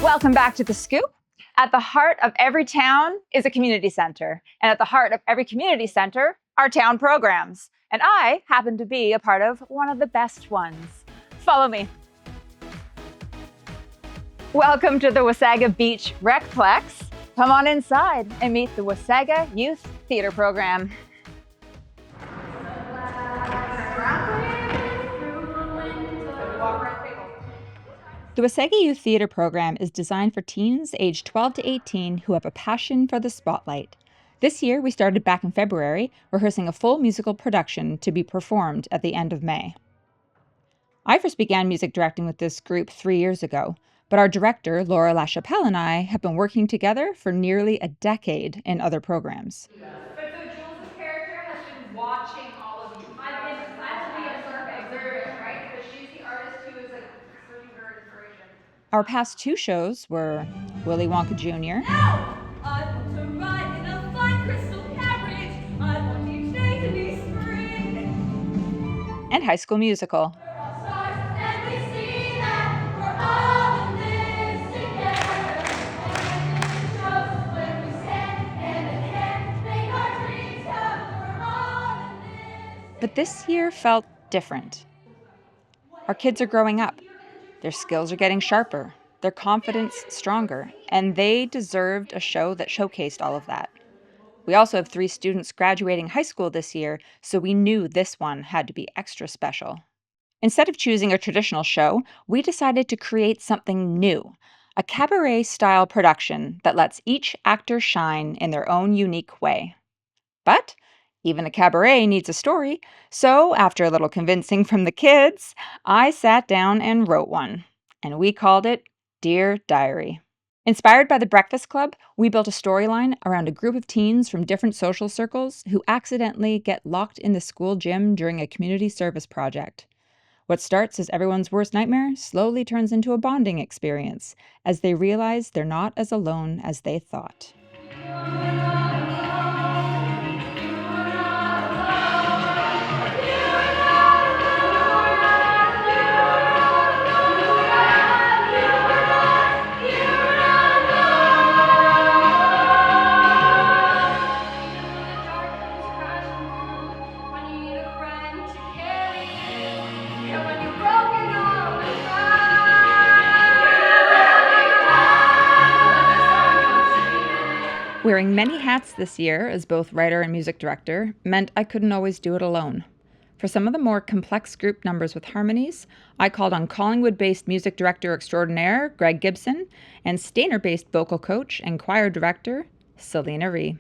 Welcome back to The Scoop. At the heart of every town is a community center. And at the heart of every community center are town programs. And I happen to be a part of one of the best ones. Follow me. Welcome to the Wasaga Beach RecPlex. Come on inside and meet the Wasaga Youth Theatre program. The Wasaga Youth Theatre program is designed for teens aged 12 to 18 who have a passion for the spotlight. This year, we started back in February, rehearsing a full musical production to be performed at the end of May. I first began music directing with this group 3 years ago, but our director, Laura LaChapelle, and I have been working together for nearly a decade in other programs. But so Jules' character has been watching all of you. I've been observant, right? Because she's the artist who is like searching for inspiration. Our past 2 shows were Willy Wonka Jr. Now, I want to ride in a fine crystal carriage. I want each day to be spring. And High School Musical. And we see that we're all in this together. And it shows when we stand hand in hand, make our dreams come. We're all in this. But this year felt different. Our kids are growing up. Their skills are getting sharper, their confidence stronger, and they deserved a show that showcased all of that. We also have 3 students graduating high school this year, so we knew this one had to be extra special. Instead of choosing a traditional show, we decided to create something new, a cabaret-style production that lets each actor shine in their own unique way. But even a cabaret needs a story, so after a little convincing from the kids, I sat down and wrote one, and we called it Dear Diary. Inspired by the Breakfast Club, we built a storyline around a group of teens from different social circles who accidentally get locked in the school gym during a community service project. What starts as everyone's worst nightmare slowly turns into a bonding experience as they realize they're not as alone as they thought. Wearing many hats this year as both writer and music director meant I couldn't always do it alone. For some of the more complex group numbers with harmonies, I called on Collingwood-based music director extraordinaire Greg Gibson and Stainer-based vocal coach and choir director Selena Ree.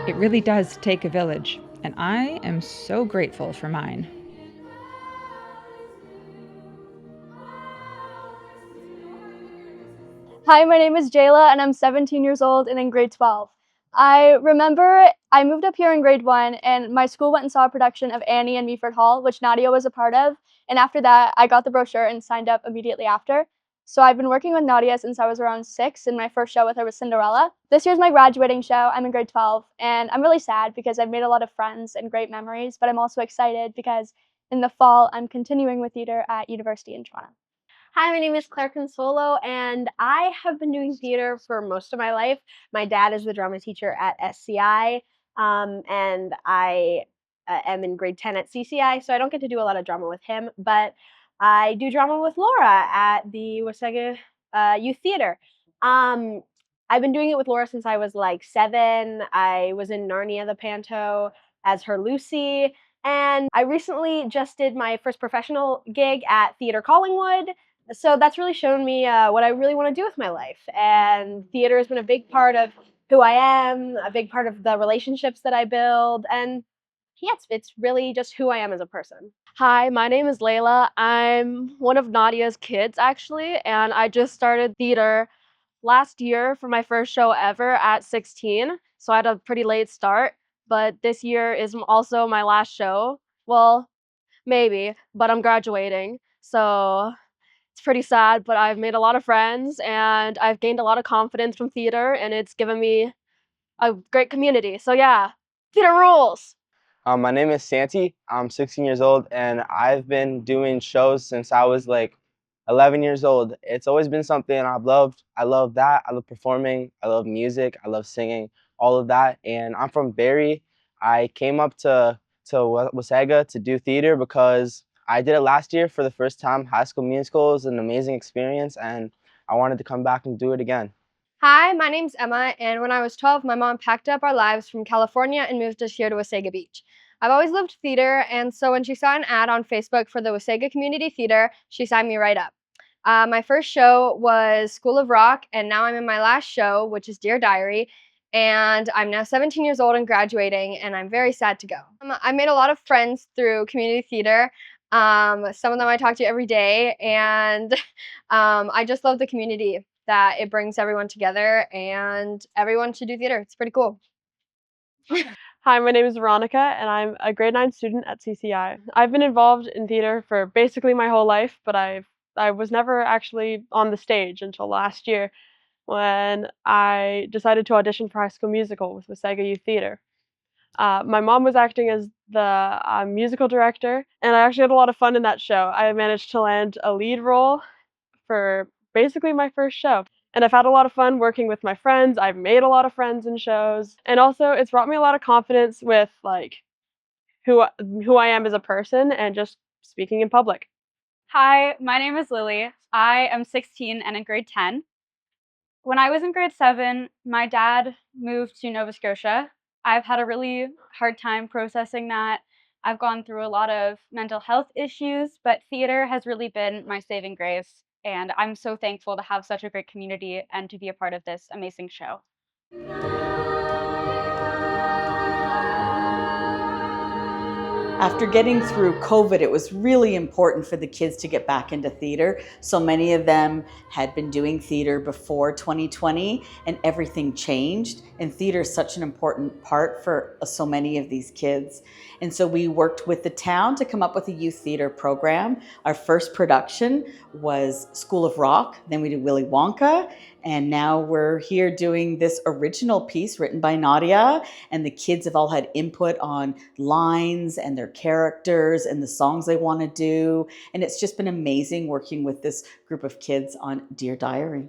It really does take a village, and I am so grateful for mine. Hi, my name is Jayla, and I'm 17 years old and in grade 12. I remember I moved up here in grade 1, and my school went and saw a production of Annie and Meaford Hall, which Nadia was a part of, and after that, I got the brochure and signed up immediately after. So I've been working with Nadia since I was around 6, and my first show with her was Cinderella. This year's my graduating show. I'm in grade 12, and I'm really sad because I've made a lot of friends and great memories, but I'm also excited because in the fall, I'm continuing with theater at University in Toronto. Hi, my name is Claire Consolo, and I have been doing theater for most of my life. My dad is the drama teacher at SCI, and I am in grade 10 at CCI, so I don't get to do a lot of drama with him, but I do drama with Laura at the Wasaga Youth Theatre. I've been doing it with Laura since I was like 7. I was in Narnia the Panto as her Lucy, and I recently just did my first professional gig at Theatre Collingwood. So that's really shown me what I really want to do with my life. And theater has been a big part of who I am, a big part of the relationships that I build. And yes, it's really just who I am as a person. Hi, my name is Layla. I'm one of Nadia's kids, actually, and I just started theater last year for my first show ever at 16. So I had a pretty late start, but this year is also my last show. Well, maybe, but I'm graduating. So It's pretty sad, but I've made a lot of friends and I've gained a lot of confidence from theater, and it's given me a great community. So yeah, theater rules. My name is Santi. I'm 16 years old, and I've been doing shows since I was like 11 years old. It's always been something I've loved. I love that. I love performing. I love music. I love singing, all of that. And I'm from Barrie. I came up to Wasaga to do theater because I did it last year for the first time. High School Musical is an amazing experience, and I wanted to come back and do it again. Hi, my name's Emma, and when I was 12, my mom packed up our lives from California and moved us here to Wasaga Beach. I've always loved theater, and so when she saw an ad on Facebook for the Wasaga Community Theater, she signed me right up. My first show was School of Rock, and now I'm in my last show, which is Dear Diary, and I'm now 17 years old and graduating, and I'm very sad to go. I made a lot of friends through community theater. Some of them I talk to every day, and I just love the community that it brings everyone together, and everyone should do theater. It's pretty cool. Hi, my name is Veronica, and I'm a grade 9 student at CCI. I've been involved in theater for basically my whole life, but I was never actually on the stage until last year when I decided to audition for High School Musical with Wasaga Youth Theatre. My mom was acting as the musical director, and I actually had a lot of fun in that show. I managed to land a lead role for basically my first show. And I've had a lot of fun working with my friends. I've made a lot of friends in shows. And also it's brought me a lot of confidence with like who I am as a person and just speaking in public. Hi, my name is Lily. I am 16 and in grade 10. When I was in grade 7, my dad moved to Nova Scotia. I've had a really hard time processing that. I've gone through a lot of mental health issues, but theater has really been my saving grace. And I'm so thankful to have such a great community and to be a part of this amazing show. After getting through COVID, it was really important for the kids to get back into theater. So many of them had been doing theater before 2020 and everything changed. And theater is such an important part for so many of these kids. And so we worked with the town to come up with a youth theater program. Our first production was School of Rock, then we did Willy Wonka, and now we're here doing this original piece written by Nadia, and the kids have all had input on lines and their characters and the songs they want to do. And it's just been amazing working with this group of kids on Dear Diary.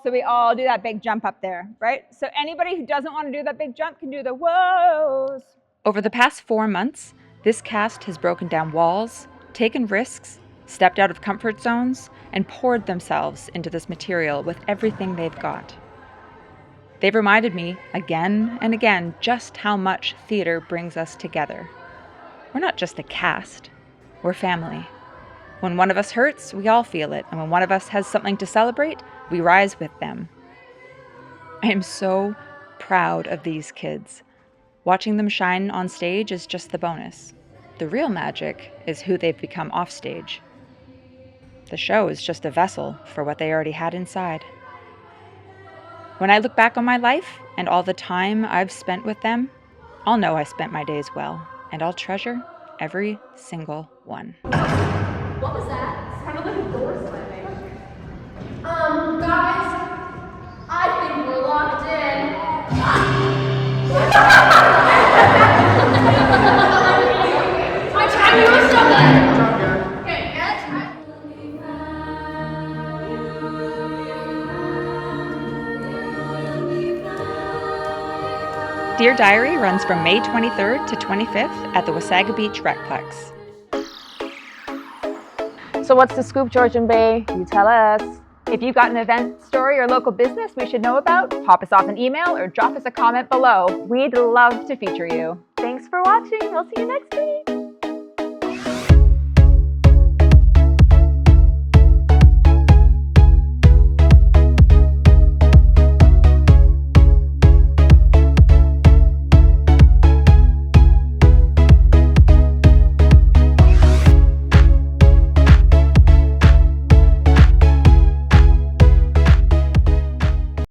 So we all do that big jump up there, right? So anybody who doesn't want to do that big jump can do the whoas. Over the past 4 months, this cast has broken down walls, taken risks, stepped out of comfort zones, and poured themselves into this material with everything they've got. They've reminded me again and again just how much theater brings us together. We're not just a cast, we're family. When one of us hurts, we all feel it, and when one of us has something to celebrate, we rise with them. I am so proud of these kids. Watching them shine on stage is just the bonus. The real magic is who they've become off stage. The show is just a vessel for what they already had inside. When I look back on my life and all the time I've spent with them, I'll know I spent my days well, and I'll treasure every single one. What was that? It sounded like a door slamming. Guys, I think we're locked in. My timing was so good. Okay, Dear Diary runs from May 23rd to 25th at the Wasaga Beach RecPlex. So what's the scoop, Georgian Bay? You tell us. If you've got an event, story, or local business we should know about, pop us off an email or drop us a comment below. We'd love to feature you. Thanks for watching. We'll see you next week.